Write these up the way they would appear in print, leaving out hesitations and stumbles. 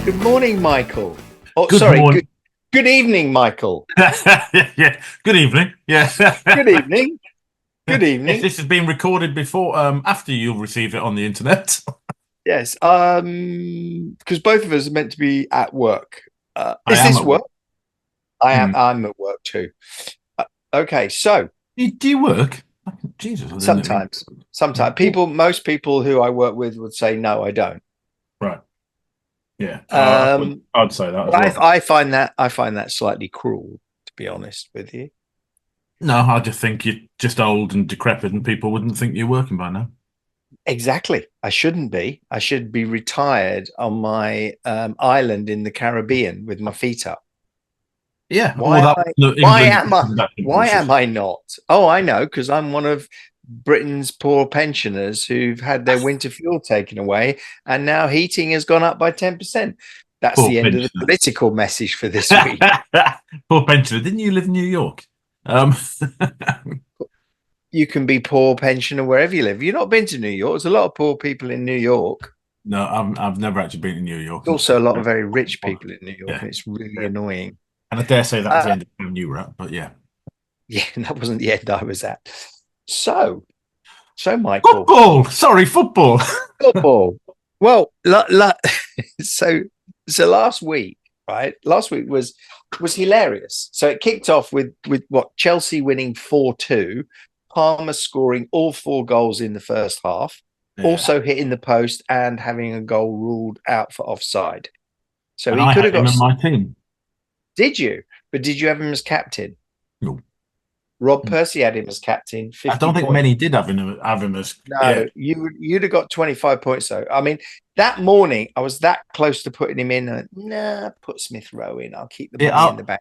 Good morning, Michael. Oh, Good sorry. morning. Good evening, Michael. Yeah. Good evening. Yeah. Good evening. Good If evening. this has been recorded before, after you'll receive it on the internet. Yes. Because both of us are meant to be at work. I Is am this at work? work. I am. Hmm. I'm at work too. Okay. So Do you work? Jesus, I didn't think. sometimes Oh, most people who I work with would say no, I don't. right. Yeah. Um, I'd say that as but well. I find that slightly cruel, to be honest with you. No, I just think you're just old and decrepit, and people wouldn't think you're working by now. Exactly. I shouldn't be. I should be retired on my island in the Caribbean with my feet up. Yeah. Why Well, am that I? Why England. am I? That's Why bullshit. am I not? Oh, I know, because I'm one of Britain's poor pensioners who've had their winter fuel taken away, and now heating has gone up by 10%. That's Poor the end of the pensioner. political message for this week. Poor pensioner. Didn't you live in New York? Um, You can be poor pensioner wherever you live. You've not been to New York. There's a lot of poor people in New York. no, I've never actually been in New York. There's also a lot of very rich people in New York, Yeah. and it's really annoying. And I dare say that was the Uh, end of the new rap, but yeah. yeah, that wasn't the end I was at. So, so Michael, Football! Sorry, football. football. Well, so so last week, right? Last week was hilarious. So it kicked off with what Chelsea winning 4-2, Palmer scoring all four goals in the first half, Yeah. also hitting the post and having a goal ruled out for offside. So And he I could have had him got. in my team. Did you? But did you have him as captain? No. Rob Percy had him as captain, I 50 don't think points. many did have him as, yeah. No, you'd have got 25 points though. I mean, that morning I was that close to putting him in. Nah, put Smith Rowe in. I'll keep the Yeah, money in the bank.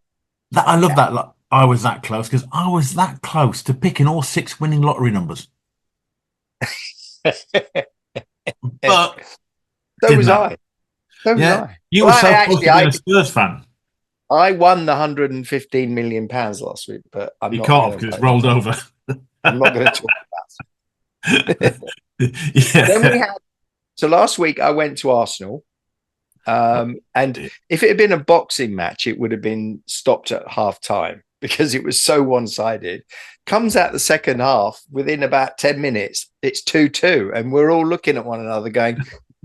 I love Cap. that. Like, I was that close because I was that close to picking all six winning lottery numbers, but So didn't was happen. I. So was Yeah. I. You Well, were I so close actually to being I a Spurs fan. I won the 115 million pounds last week, but I'm You not can't going because it's to. rolled over. I'm not going to talk about it. Then we Yeah. had. So last week I went to Arsenal. And if it had been a boxing match, it would have been stopped at half time because it was so one sided. Comes out the second half, within about 10 minutes, it's 2-2. And we're all looking at one another going,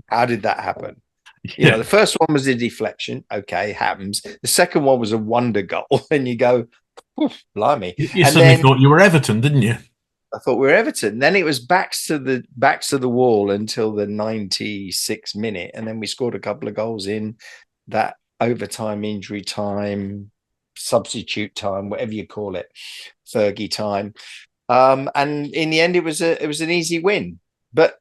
how did that happen? You know, Yeah. the first one was a deflection. Okay, happens. The second one was a wonder goal. And you go, blimey. You And suddenly then thought you were Everton, didn't you? I thought we were Everton. Then it was backs to the wall until the 96th minute, and then we scored a couple of goals in that overtime, injury time, substitute time, whatever you call it, Fergie time. And in the end, it was an easy win. But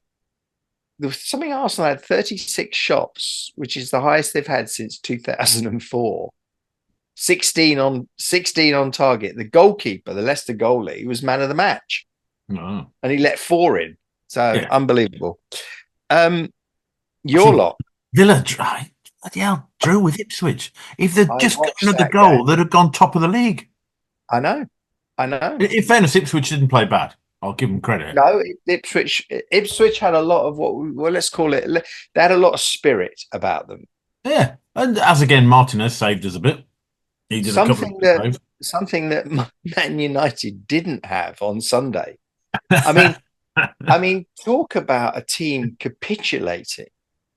there was something Arsenal had 36 shots, which is the highest they've had since 2004. 16 on target. The goalkeeper, the Leicester goalie, was man of the match No. and he let four in. So Yeah. unbelievable. I Your think lot. Villa, bloody hell, drew with Ipswich. If they'd I just got watched another that game. goal, they'd have gone top of the league. I know. I know. In fairness, Ipswich didn't play bad. I'll give them credit. No, Ipswich had a lot of well, let's call it. They had a lot of spirit about them. Yeah. And as again, Martinez saved us a bit. He did a couple of Something good that saves. something that Man United didn't have on Sunday. I mean, I mean, talk about a team capitulating.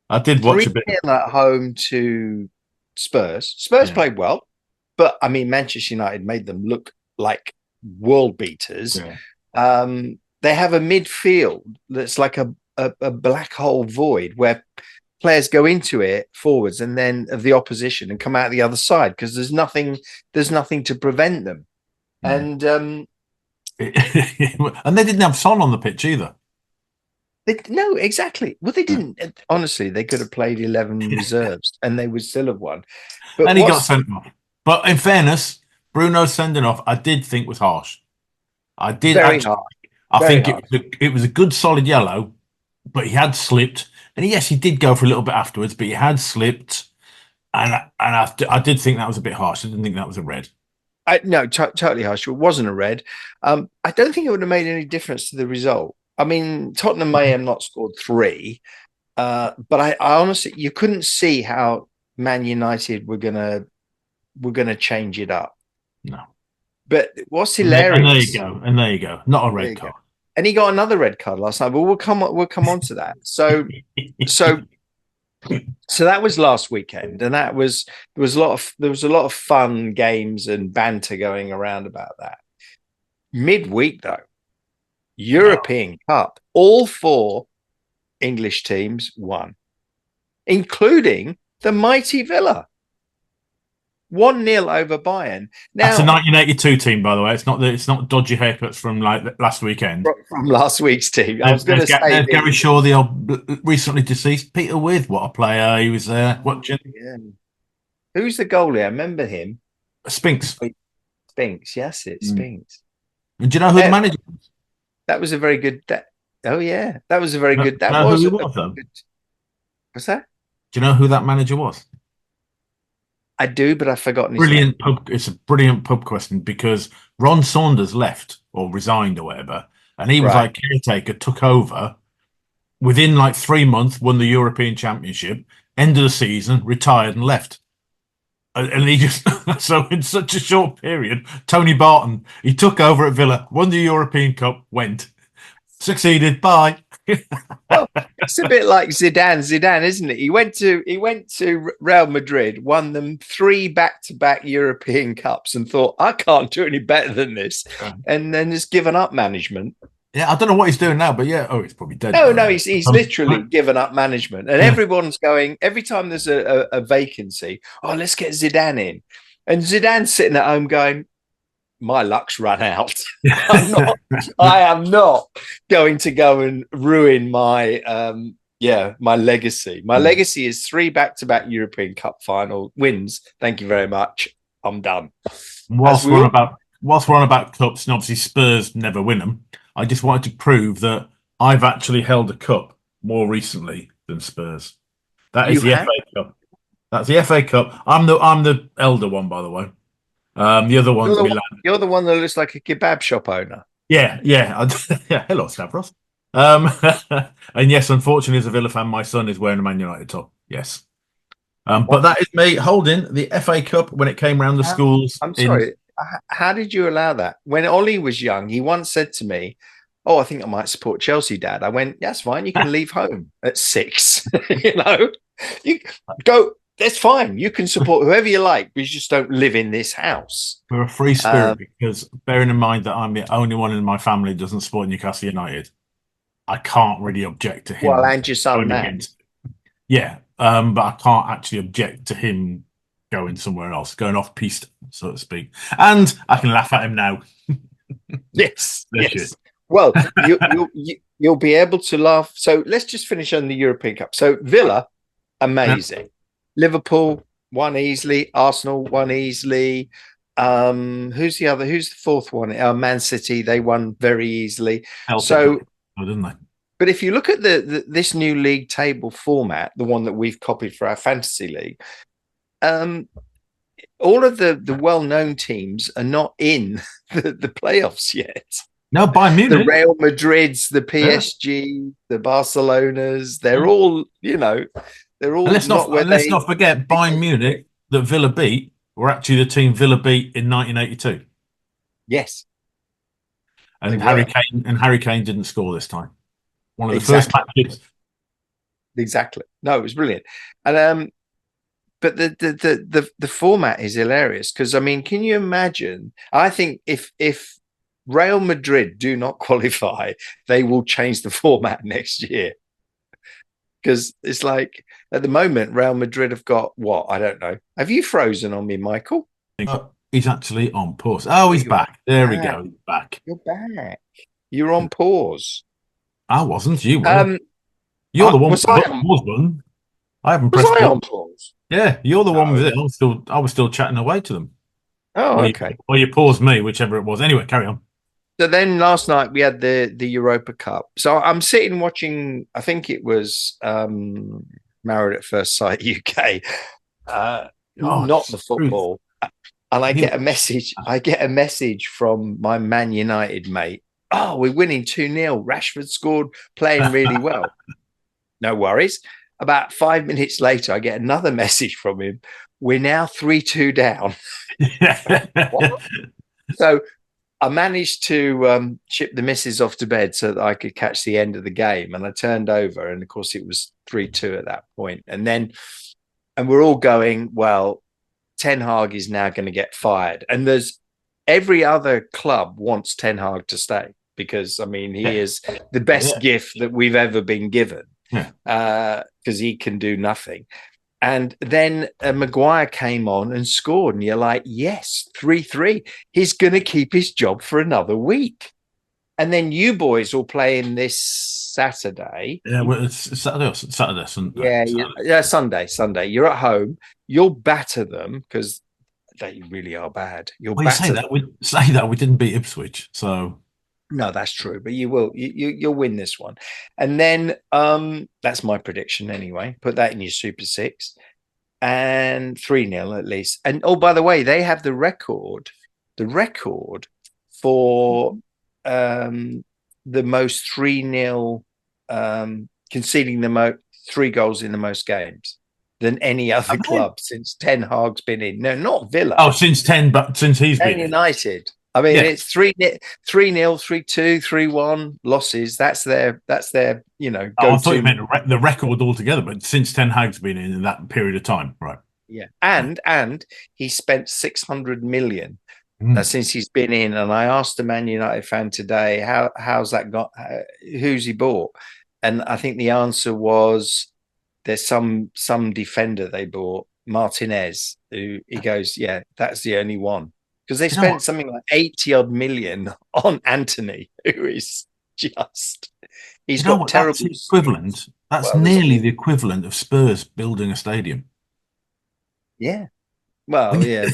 I did watch Three a bit. 0 at home to Spurs. Spurs Yeah. played well, but I mean, Manchester United made them look like world beaters. Yeah. They have a midfield that's like a black hole void where players go into it forwards and then of the opposition and come out the other side because there's nothing to prevent them. Mm. And And they didn't have Son on the pitch either. no, exactly. Well, they Yeah. didn't. Honestly, they could have played 11 reserves and they would still have won. But And he got what's sent off. But in fairness, Bruno's sending off, I did think was harsh. I did very actually. hard, I very think hard. it was a good solid yellow, but he had slipped. And yes, he did go for a little bit afterwards, but he had slipped. I did think that was a bit harsh. I didn't think that was a red. No, totally harsh. It wasn't a red. I don't think it would have made any difference to the result. I mean, Tottenham may have not scored three, but I honestly, you couldn't see how Man United were gonna change it up. No. But what's And there you hilarious? go. And there you go. Not a There red you go. card. And he got another red card last night. But we'll come on to that. So that was last weekend, and there was a lot of fun games and banter going around about that. Midweek though, European Cup, all four English teams won, including the mighty Villa. 1-0 over Bayern. That's a Now, 1982 team, by the way. It's not dodgy haircuts from like last weekend. from last week's team, I was going to say There's Gary Shaw, the old recently deceased Peter With. What a player! He was there watching. Yeah. Who's the goalie? I remember him. Spinks. Spinks. Yes, it's Spinks. And do you know who the manager was? That was a very good. Oh yeah, that was a very good. That know was who a he was, though? good. What's that? Do you know who that manager was? I do, but I've forgotten his Brilliant name. pub. It's a brilliant pub question because Ron Saunders left or resigned or whatever, and he was Right. like caretaker, took over within like 3 months, won the European Championship, end of the season, retired and left. And he just so in such a short period, Tony Barton, he took over at Villa, won the European Cup, went, succeeded, bye. Well, it's a bit like Zidane, isn't it? He went to Real Madrid, won them 3 back-to-back European Cups, and thought, I can't do any better than this, and then just given up management. Yeah, I don't know what he's doing now, but yeah, he's probably dead. No, he's literally given up management, and everyone's going every time there's a vacancy. Oh, let's get Zidane in, and Zidane's sitting at home going, my luck's run out. I am not going to go and ruin my my legacy. My legacy is 3 back-to-back European Cup final wins. Thank you very much. I'm done. Whilst we're on about cups, and obviously Spurs never win them, I just wanted to prove that I've actually held a cup more recently than Spurs. That is the FA Cup. That's the FA Cup. I'm the elder one, by the way. The other one's you're the one that looks like a kebab shop owner. Yeah. Yeah. Hello, Stavros. And yes, unfortunately, as a Villa fan, my son is wearing a Man United top. Yes. But that is me holding the FA Cup when it came around the schools. I'm sorry. How did you allow that? When Ollie was young, he once said to me, "Oh, I think I might support Chelsea, Dad." I went, "That's fine. You can leave home at 6. You go. That's fine. You can support whoever you like, but you just don't live in this house." We're a free spirit because, bearing in mind that I'm the only one in my family who doesn't support Newcastle United, I can't really object to him. Well, and your son, Matt. Yeah, but I can't actually object to him going somewhere else, going off piste, so to speak. And I can laugh at him now. Yes. Well, you'll be able to laugh. So let's just finish on the European Cup. So Villa, amazing. Yeah. Liverpool won easily. Arsenal won easily. Who's the fourth one? Man City, they won very easily. Didn't they? But if you look at this new league table format, the one that we've copied for our fantasy league, all of the well-known teams are not in the playoffs yet. No, Bayern Munich, the Real Madrids, the PSG, the Barcelonas, they're all, they're all. Let's not forget Bayern Munich that Villa beat were actually the team Villa beat in 1982. Yes, and Harry Kane didn't score this time. One of the first matches. Exactly. No, it was brilliant, and but the format is hilarious because I mean, can you imagine? I think if Real Madrid do not qualify, they will change the format next year. Because it's like at the moment, Real Madrid have got what? I don't know. Have you frozen on me, Michael? He's actually on pause. Oh, he's back. There we go. He's back. You're back. You're on pause. I wasn't. You were. You're the one with the pause button. I haven't pressed it. On pause? Yeah, you're the one with it. I was still chatting away to them. Oh, okay. Or you paused me, whichever it was. Anyway, carry on. So then last night we had the Europa Cup. So I'm sitting watching, I think it was Married at First Sight UK, not the football. And I get a message from my Man United mate. Oh, we're winning 2-0. Rashford scored, playing really well. No worries. About 5 minutes later, I get another message from him. We're now 3-2 down. What? So I managed to ship the missus off to bed so that I could catch the end of the game. And I turned over, and of course it was 3-2 at that point. And we're all going, well, Ten Hag is now going to get fired. And there's every other club wants Ten Hag to stay because, I mean, he is the best gift that we've ever been given because he can do nothing. And then Maguire came on and scored, and you're like, yes, 3-3. He's going to keep his job for another week. And then you boys will play in this Saturday. Yeah, well, it's Saturday, Sunday. Sunday. You're at home. You'll batter them because they really are bad. You'll batter them. Say that we didn't beat Ipswich, so. No, that's true, but you will. You'll win this one, and then that's my prediction anyway. Put that in your Super Six, and 3-0 at least. And oh, by the way, they have the record for the most 3-0 conceding the most 3 goals in the most games than any other club since Ten Hag's been in. No, not Villa. Oh, since he's been United. I mean, it's 3-0, 3-2, 3-1 losses. That's their go-to. I thought you meant the record altogether, but since Ten Hag's been in that period of time, right? Yeah, and he spent 600 million since he's been in. And I asked a Man United fan today, how's that got? Who's he bought? And I think the answer was there's some defender they bought, Martinez. Who he goes, yeah, that's the only one. Because they spent something like 80-odd million on Anthony, who is just... He's got terrible... That's equivalent. That's nearly the equivalent of Spurs building a stadium. Yeah. Well, yeah.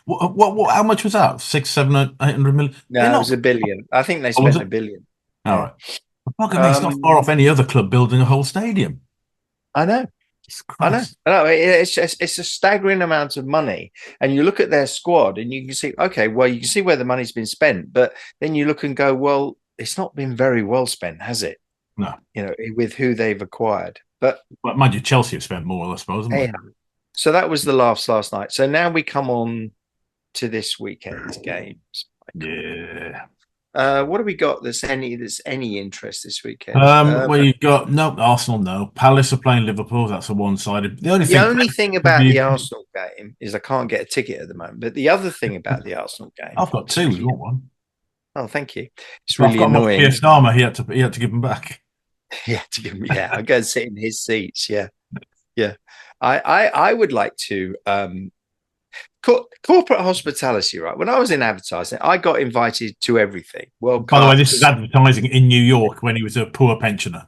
What? How much was that? 600, 800 million? No, it was $1 billion. I think they spent $1 billion. All right. It's not far off any other club building a whole stadium. I know. I know. It's a staggering amount of money, and you look at their squad, and you can see, okay, well, you can see where the money's been spent, but then you look and go, well, it's not been very well spent, has it? No, with who they've acquired. But mind you, Chelsea have spent more, I suppose. So that was the laughs last night. So now we come on to this weekend's games. Yeah. What have we got that's any interest this weekend? Well, you've got Arsenal. No, Palace are playing Liverpool. That's a one-sided. The only thing about the Arsenal game is I can't get a ticket at the moment. But the other thing about the Arsenal game, I've got 2. You want one? Oh, thank you. It's really annoying. Pierce Starmer, he had to give them back. Yeah, to give him. Yeah, I go and sit in his seats. Yeah. I would like to. Corporate hospitality, right? When I was in advertising, I got invited to everything. Well, by the way, this is advertising in New York when he was a poor pensioner.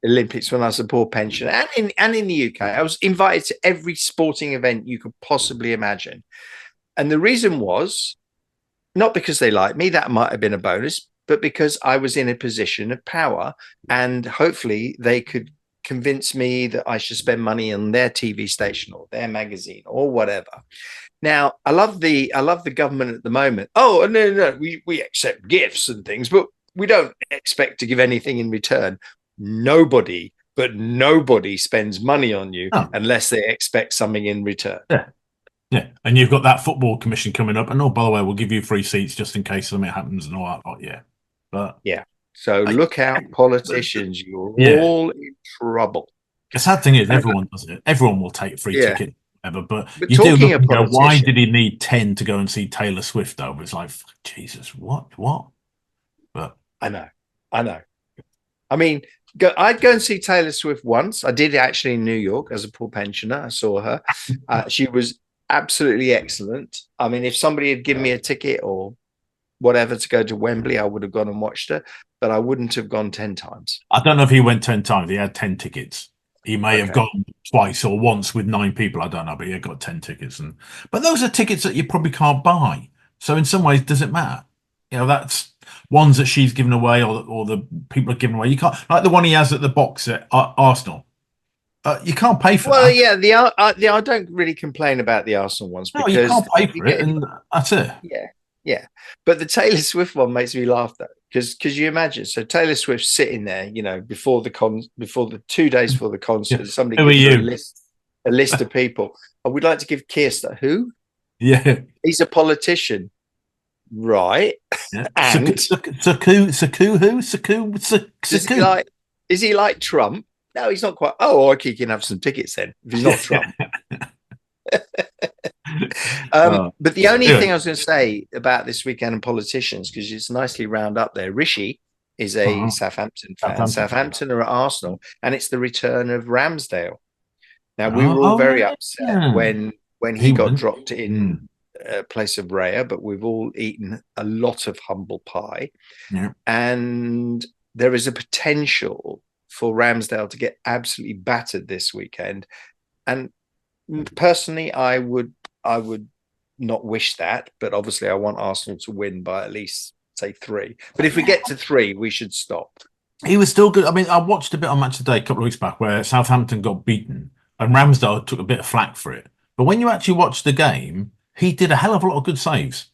Olympics when I was a poor pensioner, and in the UK, I was invited to every sporting event you could possibly imagine. And the reason was not because they liked me, that might have been a bonus, but because I was in a position of power, and hopefully they could convince me that I should spend money on their TV station or their magazine or whatever. Now, I love the government at the moment. Oh, no, we accept gifts and things, but we don't expect to give anything in return. Nobody spends money on you unless they expect something in return. Yeah. And you've got that football commission coming up. And by the way, we'll give you free seats just in case something happens and all that. Oh, yeah. But yeah. So look out, politicians. You're all in trouble. The sad thing is everyone does it. Everyone will take a free ticket. But you do look and go, why did he need 10 to go and see Taylor Swift though? It's like, Jesus, what? But I know. I mean, I'd go and see Taylor Swift once. I did actually in New York as a poor pensioner. I saw her. She was absolutely excellent. I mean, if somebody had given me a ticket or whatever to go to Wembley, I would have gone and watched her, but I wouldn't have gone 10 times. I don't know if he went 10 times. He had 10 tickets. He may have gone twice or once with 9 people. I don't know, but he got 10 tickets. But those are tickets that you probably can't buy. So in some ways, does it matter? That's ones that she's given away or the people are giving away. You can't, like the one he has at the box at Arsenal. You can't pay for that. Well, yeah, I don't really complain about the Arsenal ones because you can't pay for it, and that's it. Yeah. But the Taylor Swift one makes me laugh though, Because you imagine, so Taylor Swift's sitting there, before the 2 days before the Yeah. concert, somebody Who are gives her you? a list of people. I would like to give Kirsten, who? Yeah. He's a politician, right? Yeah. And Saku who? does he Saku. like? Is he like Trump? No, he's not quite. Oh, okay, he can have some tickets then if he's not Trump. Oh, But the only anyway. thing I was going to say about this weekend and politicians, because it's nicely round up there. Rishi is a Southampton fan. Southampton. Southampton are at Arsenal, and it's the return of Ramsdale. Now we were all Oh, very upset yeah. when he He got went. dropped in place of Raya, but we've all eaten a lot of humble pie, Yeah. and there is a potential for Ramsdale to get absolutely battered this weekend. And personally, I would not wish that, but obviously I want Arsenal to win by at least say 3. But if we get to 3, we should stop. He was still good. I mean, I watched a bit on Match of the Day a couple of weeks back where Southampton got beaten and Ramsdale took a bit of flack for it. But when you actually watch the game, he did a hell of a lot of good saves.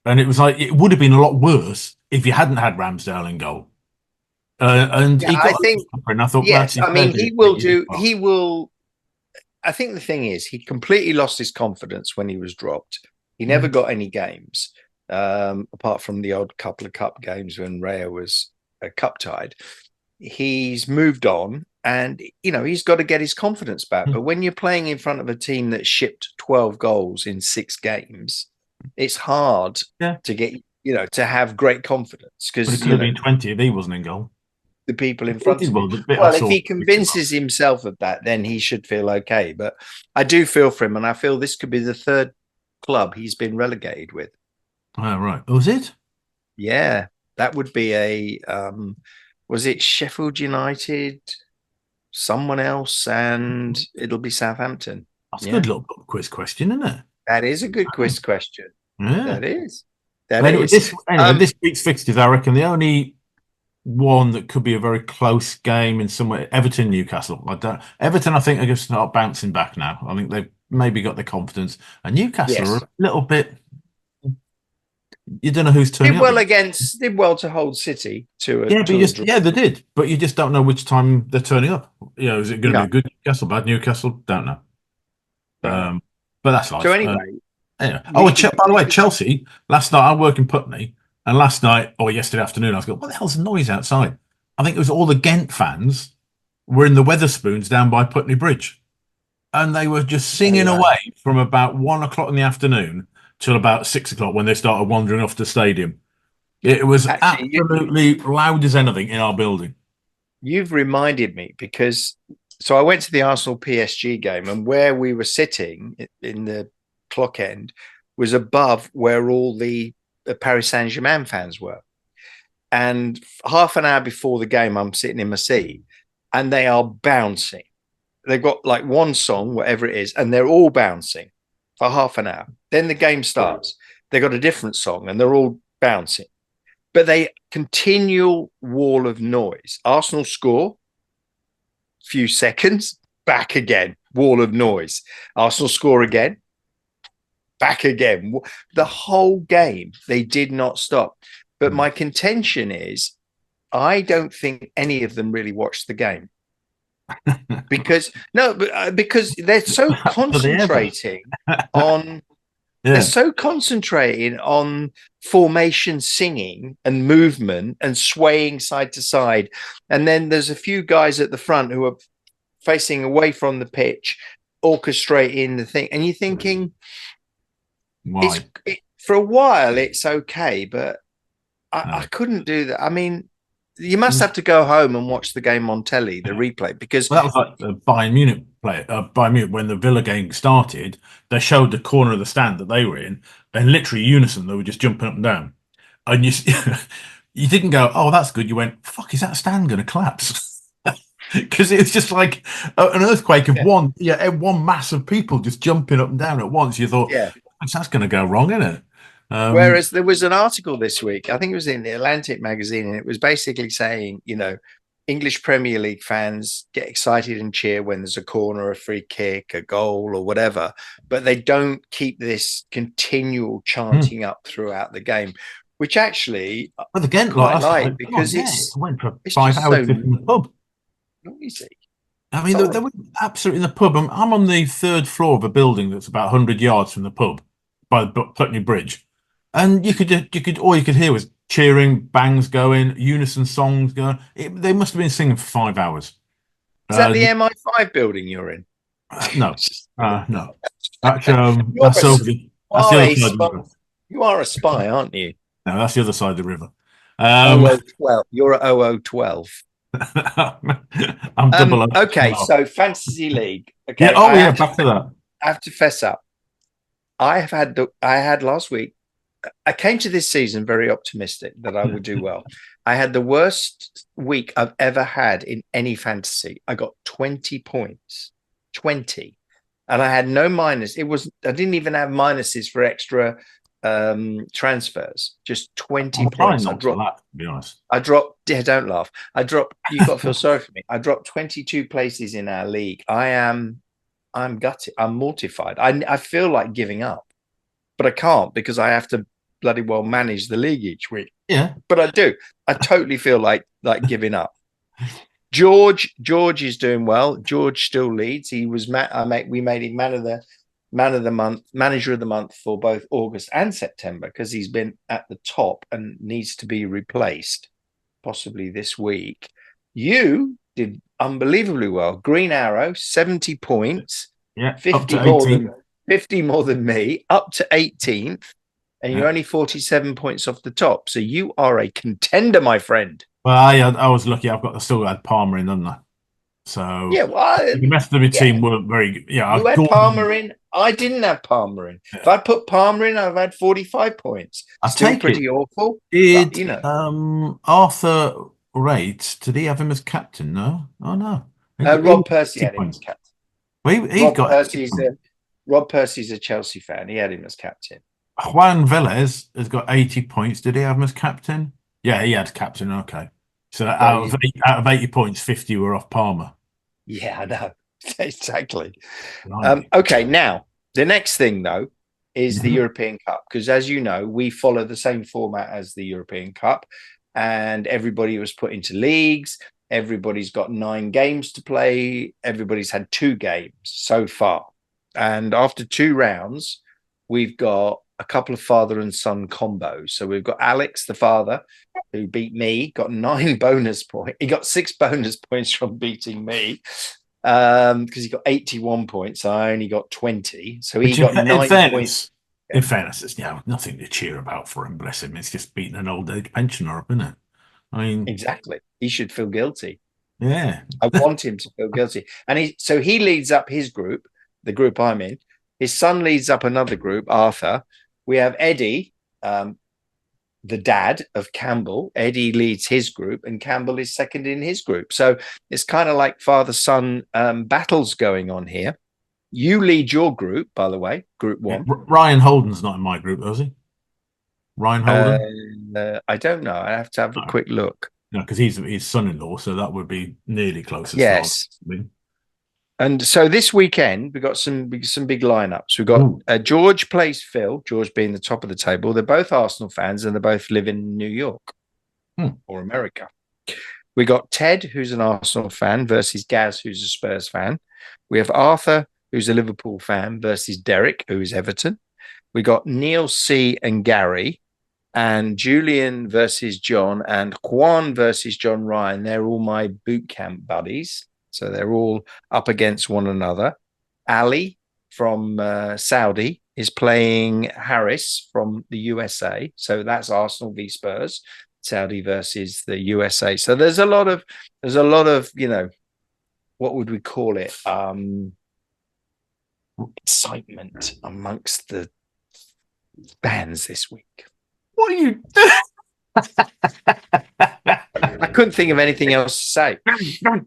And it was like, it would have been a lot worse if you hadn't had Ramsdale in goal. And Yeah, he I got think and I thought, yes. I mean, he will do. Well. He will. I think the thing is, he completely lost his confidence when he was dropped. He never got any games, apart from the odd couple of cup games when Raya was cup tied. He's moved on, and he's got to get his confidence back. But when you're playing in front of a team that shipped 12 goals in 6 games, it's hard to get to have great confidence, because it could have been 20 if he wasn't in goal. The people in front of him. Well, if he convinces himself of that, then he should feel okay. But I do feel for him, and I feel this could be the 3rd club he's been relegated with. Oh, right. Was it? Yeah, that would be a was it Sheffield United, someone else, and it'll be Southampton. That's a good little quiz question, isn't it? That is a good quiz question. Yeah. That is. This week's fixtures, I reckon the only one that could be a very close game in some way, Everton Newcastle. Everton, I think, are going to start bouncing back now. I think they've maybe got the confidence, and Newcastle are a little bit. You don't know who's turning did well to hold City to a they did, but you just don't know which time they're turning up. Is it going to be a good Newcastle, bad Newcastle? Don't know. But that's life. So anyway. By the way, Chelsea last night. I work in Putney. And last night or yesterday afternoon, I was going, what the hell's the noise outside? I think it was all the Ghent fans were in the Weatherspoons down by Putney Bridge. And they were just singing away from about 1 o'clock in the afternoon till about 6 o'clock when they started wandering off the stadium. It was absolutely loud as anything in our building. You've reminded me, because so I went to the Arsenal PSG game, and where we were sitting in the clock end was above where all the Paris Saint-Germain fans were. And half an hour before the game, I'm sitting in my seat, and they are bouncing. They've got like one song, whatever it is, and they're all bouncing for half an hour. Then the game starts. They've got a different song, and they're all bouncing. But they continual wall of noise. Arsenal score, few seconds, back again, wall of noise. Arsenal score again, back again. The whole game, they did not stop. But my contention is, I don't think any of them really watched the game. because they're so concentrating on they're so concentrating on formation singing and movement and swaying side to side. And then there's a few guys at the front who are facing away from the pitch, orchestrating the thing. And you're thinking, for a while it's okay, but I couldn't do that. I mean, you must have to go home and watch the game on telly, the replay, because that was like the Bayern Munich play. Bayern Munich, when the Villa game started, they showed the corner of the stand that they were in, and literally unison, they were just jumping up and down. And you didn't go, "Oh, that's good." You went, "Fuck, is that stand going to collapse?" Because it was just like an earthquake of one mass of people just jumping up and down at once. You thought, that's going to go wrong, isn't it? Whereas there was an article this week, I think it was in the Atlantic magazine, and it was basically saying, English Premier League fans get excited and cheer when there's a corner, a free kick, a goal, or whatever, but they don't keep this continual chanting up throughout the game. which actually But again, quite like I like said, come on, because yeah, I went for it's five just hours so in the pub. noisy. I It's mean, they odd. were absolutely in the pub. I'm on the third floor of a building that's about 100 yards from the pub by the Putney Bridge, and all you could hear was cheering, bangs going, unison songs going. They must have been singing for 5 hours. Is that the Yeah, MI5 building you're in? no, Just- no. You're That's over the you that's the are other a side of the spy. river. You are a spy, aren't you? No, that's the other side of the river. 0012. You're at 0012. I'm double up. Okay, so fantasy league. Yeah. Okay, Oh, yeah. Back to that. I have to fess up. I had last week. I came to this season very optimistic that I would do well. I had the worst week I've ever had in any fantasy. I got 20 points. 20. And I had no minus. I didn't even have minuses for extra transfers. Just 20 I'm trying points. not to laugh, to be honest. Yeah, don't laugh. You've got to feel sorry for me. I dropped 22 places in our league. I'm gutted. I'm mortified. I feel like giving up, but I can't because I have to bloody well manage the league each week. Yeah. But I do. I totally feel like giving up. George is doing well. George still leads. He was we made him man of the month, manager of the month for both August and September because he's been at the top and needs to be replaced possibly this week. You did unbelievably well. Green Arrow, 70 points. Yeah. 50 more than me, up to 18th. And you're only 47 points off the top. So you are a contender, my friend. Well, I was lucky. Still had Palmer in, hadn't I? So yeah, well, the rest of the team weren't very good. Yeah, you had Palmer in. I didn't have Palmer in. Yeah. If I put Palmer in, I've had 45 points. Still pretty awful. Did but, Arthur Raids? Did he have him as captain? No. Oh no. Rob Percy had him as captain. Well, Rob Percy's a Chelsea fan. He had him as captain. Juan Velez has got 80 points. Did he have him as captain? Yeah, he had captain. Okay. So out of 80 points, 50 were off Palmer. Yeah, I know. Exactly. Okay, now the next thing though is the European Cup, because as you know, we follow the same format as the European Cup, and everybody was put into leagues. Everybody's got 9 games to play. Everybody's had 2 games so far, and after 2 rounds, we've got a couple of father and son combos. So we've got Alex, the father, who beat me, got 9 bonus points. He got 6 bonus points from beating me because he got 81 points. I only got 20. So he got 9 points. In fairness, it's nothing to cheer about for him, bless him. It's just beating an old age pensioner up, isn't it? I mean, exactly. He should feel guilty. Yeah. I want him to feel guilty. And he leads up his group, the group I'm in. His son leads up another group, Arthur. We have Eddie, the dad of Campbell. Eddie leads his group, and Campbell is second in his group. So it's kind of like father-son battles going on here. You lead your group, by the way, group 1. Ryan Holden's not in my group, is he? Ryan Holden? I don't know. I have to have a quick look. No, because he's his son-in-law, so that would be nearly close. Yes. And so this weekend, we've got some big lineups. We've got George plays Phil, George being the top of the table. They're both Arsenal fans and they both live in New York or America. We got Ted, who's an Arsenal fan, versus Gaz, who's a Spurs fan. We have Arthur, who's a Liverpool fan, versus Derek, who is Everton. We got Neil C. and Gary, and Julian versus John, and Juan versus John Ryan. They're all my boot camp buddies. So they're all up against one another. Ali from Saudi is playing Harris from the USA. So that's Arsenal v Spurs, Saudi versus the USA. So there's a lot of, what would we call it? Excitement amongst the fans this week. What are you I couldn't think of anything else to say.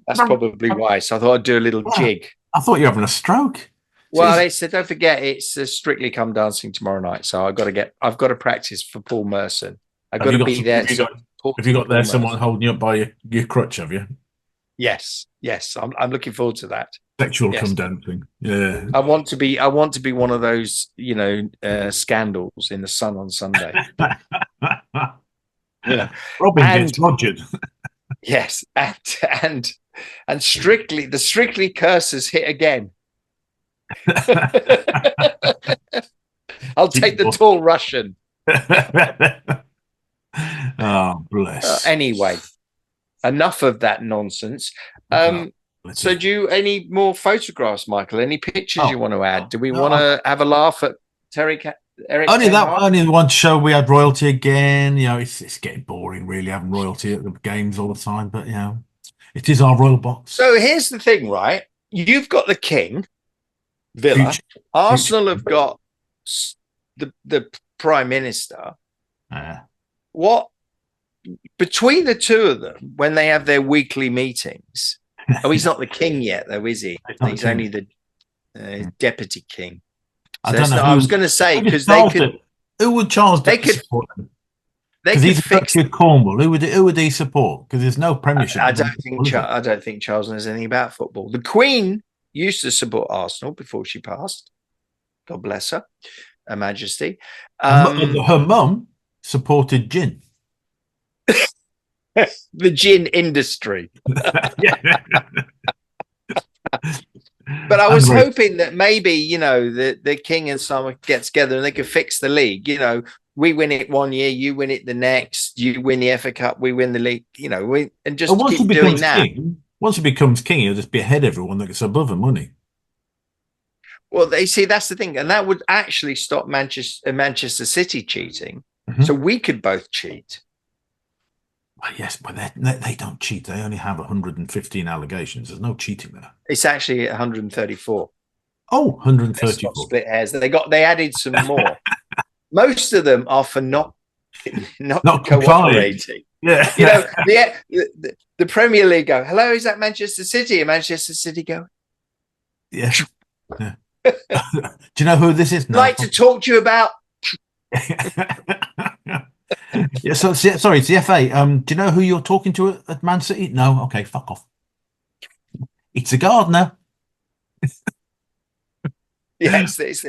That's probably why. So I thought I'd do a little jig. I thought you were having a stroke. Well, they said, don't forget, it's Strictly Come Dancing tomorrow night. So I've got to practice for Paul Merson. I've got to be there. Have you got there someone holding you up by your crutch, have you? Yes. I'm looking forward to that. Sexual come dancing. Yeah. I want to be one of those, scandals in the Sun on Sunday. You know, Robin and gets rogered. yes, and Strictly, the Strictly curses hit again. I'll take the tall Russian. Oh, bless. Anyway, enough of that nonsense. So do you any more photographs, Michael? Any pictures you want to add? Do we want to have a laugh at Eric? Only one show we had royalty again. You know, it's getting boring, really, having royalty at the games all the time. But you know, it is our royal box. So here's the thing, right? You've got the King, Villa. Arsenal have got the Prime Minister. What between the two of them, when they have their weekly meetings? Oh, he's not the King yet, though, is he? He's only the deputy king. So I don't know. I was going to say because they could. Who would Charles? They could support them. Because he's fix Cornwall. Who would he support? Because there's no Premiership. I don't think Charles knows anything about football. The Queen used to support Arsenal before she passed. God bless her, Her Majesty. Her mum supported gin. The gin industry. But I was hoping that maybe, you know, the King and Summer get together and they could fix the league. You know, we win it one year, you win it the next, you win the FA Cup, we win the league, you know, and just keep doing that. Once he becomes king, he'll just be ahead of everyone that gets above him, won't he? Well, they see that's the thing. And that would actually stop Manchester City cheating. So we could both cheat. Well, yes, but they don't cheat. They only have 115 allegations. There's no cheating there. It's actually 134. Oh, 134. Split hairs. They added some more. Most of them are for not cooperating. Yeah. You know, the Premier League go, hello, is that Manchester City? And Manchester City go, yeah. Do you know who this is? No. I'd like to talk to you about. Yeah, sorry, it's the FA. Do you know who you're talking to at Man City? No, okay, fuck off. It's a gardener. Yes, it's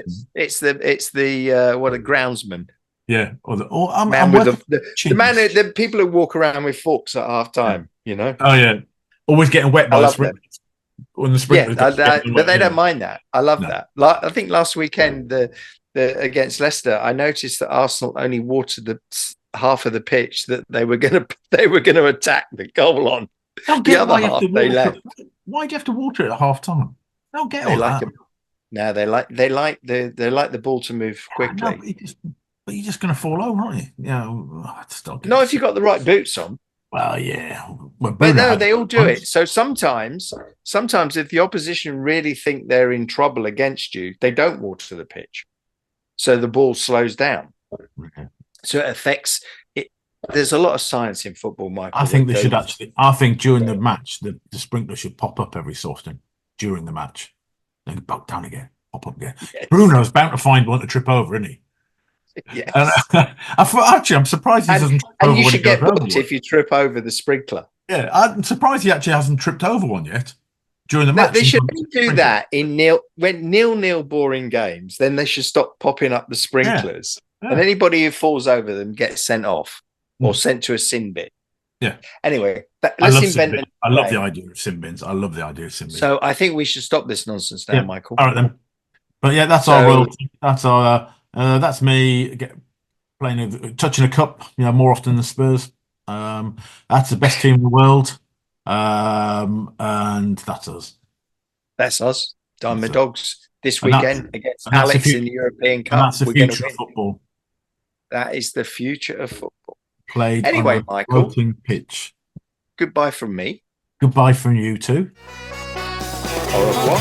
the what a groundsman. Yeah, the people who walk around with forks at half time. You know. Oh yeah, always getting wet by the sprinklers. When the sprinklers, but they don't mind that. I love that. I think last weekend the against Leicester, I noticed that Arsenal only watered the half of the pitch that they were going to attack the goal on. The other half they left. Why do you have to water it at half time? I don't get all that. No, they like the ball to move quickly. But you're just going to fall over, aren't you? Not if you've got the right boots on. Well, yeah. But no, they all do it. So sometimes if the opposition really think they're in trouble against you, they don't water the pitch. So the ball slows down. Okay. So it affects it. There's a lot of science in football, Michael. I think I think during the match, the sprinkler should pop up every so often during the match. Then back down again, pop up again. Yes. Bruno's bound to find one to trip over, isn't he? Yes. And, I'm surprised he doesn't trip over. And you should get booked if you trip over the sprinkler. Yeah, I'm surprised he actually hasn't tripped over one yet during the match. They should do that in nil boring games. Then they should stop popping up the sprinklers. Yeah. And anybody who falls over them gets sent off or sent to a sin bin. Yeah. Anyway, I love the idea of sin bins. I love the idea of sin bins. So I think we should stop this nonsense now, Michael. All right then. But yeah, that's our world. That's me touching a cup, more often than Spurs. That's the best team in the world. And that's us. That's us. Diamond Dogs this weekend against Alex in the European Cup. That's the future of football. That is the future of football. Played anyway, on a Michael. Floating pitch. Goodbye from me. Goodbye from you too. Au revoir.